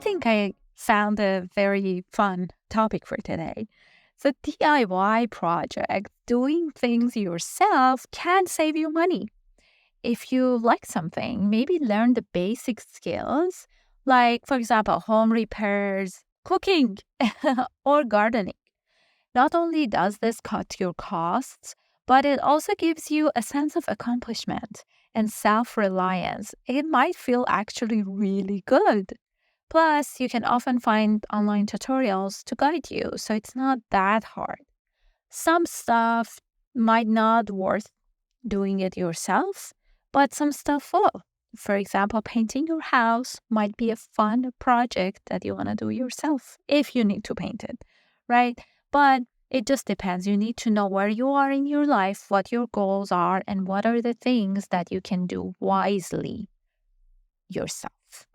think I found a very fun topic for today. So, DIY project, doing things yourself can save you money. If you like something, maybe learn the basic skills, like, for example, home repairs, cooking, or gardening. Not only does this cut your costs, but it also gives you a sense of accomplishment and self reliance. It might feel actually really good. Plus, you can often find online tutorials to guide you, so it's not that hard. Some stuff might not worth doing it yourself, but some stuff will. For example, painting your house might be a fun project that you want to do yourself if you need to paint it, right? But it just depends. You need to know where you are in your life, what your goals are, and what are the things that you can do wisely yourself.